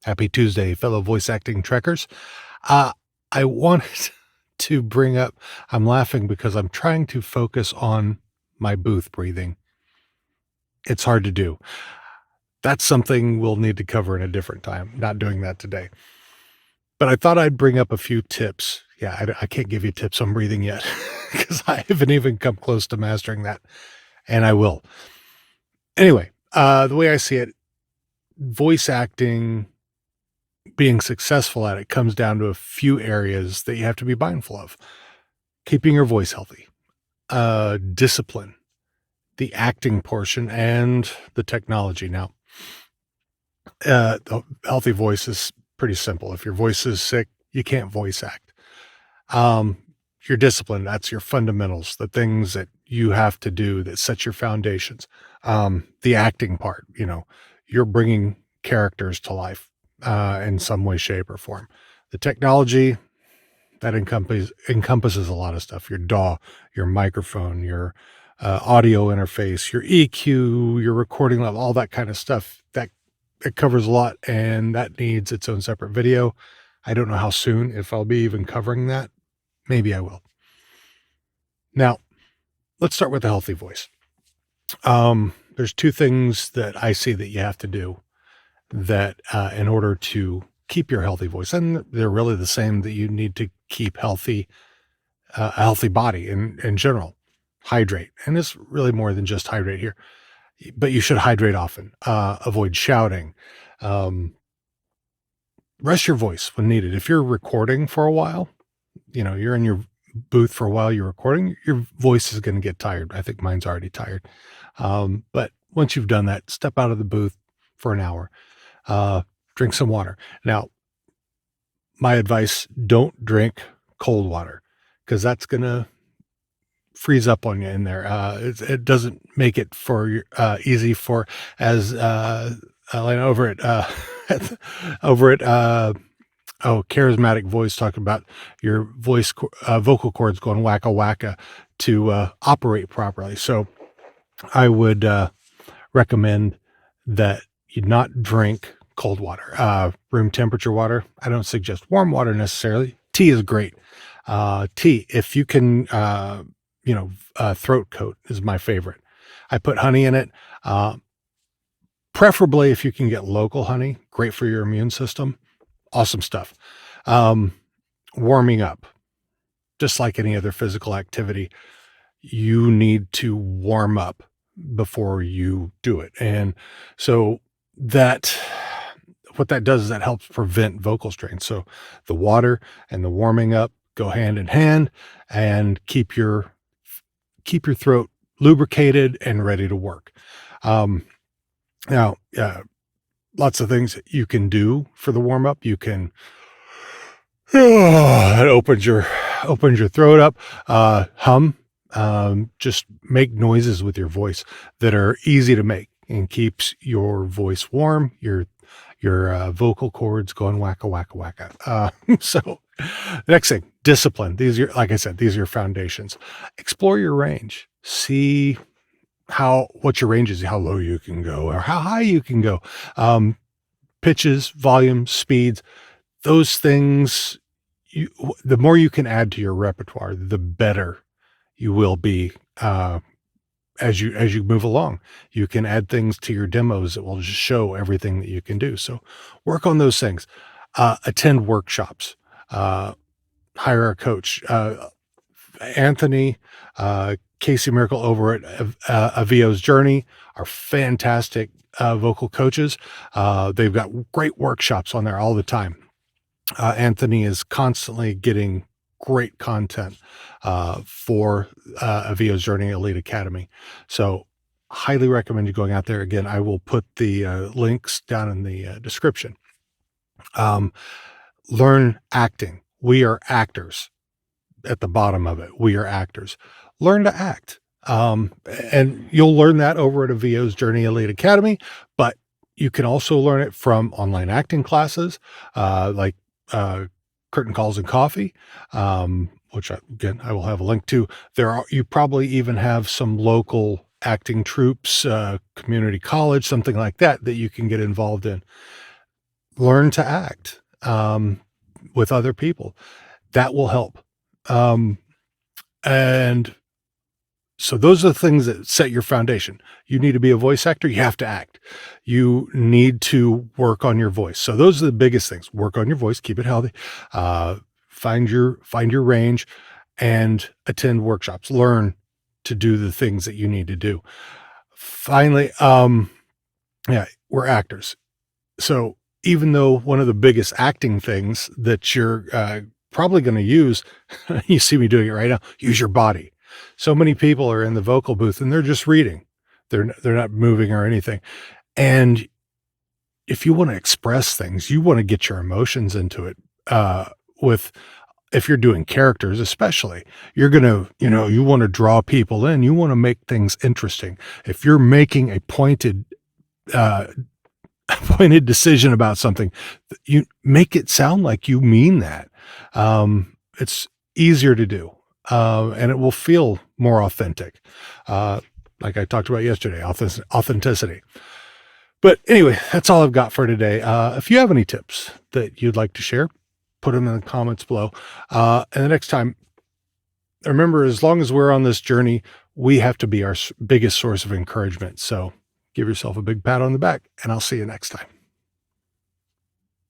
Happy Tuesday, fellow voice acting trekkers. Uh, I wanted to bring up, I'm laughing because I'm trying to focus on my booth breathing. It's hard to do. That's something we'll need to cover in a different time. Not doing that today. But I thought I'd bring up a few tips. Yeah, I can't give you tips on breathing yet because I haven't even come close to mastering that, and I will. Anyway, the way I see it, voice acting, being successful at it comes down to a few areas that you have to be mindful of. Keeping your voice healthy, discipline, the acting portion, and the technology. Now, the healthy voice is pretty simple. If your voice is sick, you can't voice act. Um, your discipline, that's your fundamentals, the things that you have to do that set your foundations. The acting part, you're bringing characters to life in some way, shape, or form. The technology, that encompasses a lot of stuff. Your DAW, your microphone, your audio interface, your EQ, your recording level, all that kind of stuff. That it covers a lot, and that needs its own separate video. I don't know how soon, if I'll be even covering that. Maybe I will. Now, let's start with a healthy voice. There's two things that I see that you have to do that in order to keep your healthy voice, and they're really the same that you need to keep a healthy body in general. Hydrate, and it's really more than just hydrate here, but you should hydrate often. Avoid shouting. Rest your voice when needed. If you're recording for a while, you're in your booth for a while, you're recording, your voice is going to get tired. I think mine's already tired. But once you've done that, step out of the booth for an hour. Drink some water. Now, my advice, don't drink cold water because that's going to freeze up on you in there. It doesn't make it for easy for, as Elena over at over at Charismatic Voice talking about your vocal cords going wacka wacka to operate properly. So I would recommend that you not drink cold water, room temperature water. I don't suggest warm water necessarily. Tea is great. Tea, if you can, throat coat is my favorite. I put honey in it. Preferably if you can get local honey, great for your immune system. Awesome stuff. Warming up, just like any other physical activity, you need to warm up before you do it. And so what that does is that helps prevent vocal strain. So the water and the warming up go hand in hand and keep your throat lubricated and ready to work. Now, lots of things that you can do for the warm up. You can, it opens your throat up, hum, just make noises with your voice that are easy to make and keeps your voice warm, your vocal cords going wacka, wacka, wacka. So the next thing, discipline. Like I said, these are your foundations. Explore your range. See what your range is, how low you can go or how high you can go. Pitches, volume, speeds, those things, the more you can add to your repertoire, the better you will be as you move along. You can add things to your demos that will just show everything that you can do. So work on those things. Attend workshops. Hire a coach. Anthony, Casey Miracle over at Avio's Journey are fantastic vocal coaches. They've got great workshops on there all the time. Anthony is constantly getting great content for Avio's Journey Elite Academy. So highly recommend you going out there. Again, I will put the links down in the description. Learn acting. We are actors. At the bottom of it, we are actors. Learn to act. And you'll learn that over at Avio's Journey Elite Academy, but you can also learn it from online acting classes, like Curtain Calls and Coffee, which I will have a link to. You probably even have some local acting troops, community college, something like that you can get involved in. learn to act with other people. That will help. Um, and so those are the things that set your foundation. You need to be a voice actor, you have to act. You need to work on your voice. So those are the biggest things. Work on your voice, keep it healthy. Find your range and attend workshops. Learn to do the things that you need to do. Finally, yeah, we're actors. So even though one of the biggest acting things that you're probably going to use, you see me doing it right now, use your body. So many people are in the vocal booth and they're just reading. They're not moving or anything. And if you want to express things, you want to get your emotions into it. With if you're doing characters, especially, you're gonna, you want to draw people in. You want to make things interesting. If you're making a uh, pointed decision about something, you make it sound like you mean that. It's easier to do, and it will feel more authentic. Like I talked about yesterday, authenticity. But anyway, that's all I've got for today. If you have any tips that you'd like to share, put them in the comments below. And the next time, remember, as long as we're on this journey, we have to be our biggest source of encouragement. So give yourself a big pat on the back, and I'll see you next time.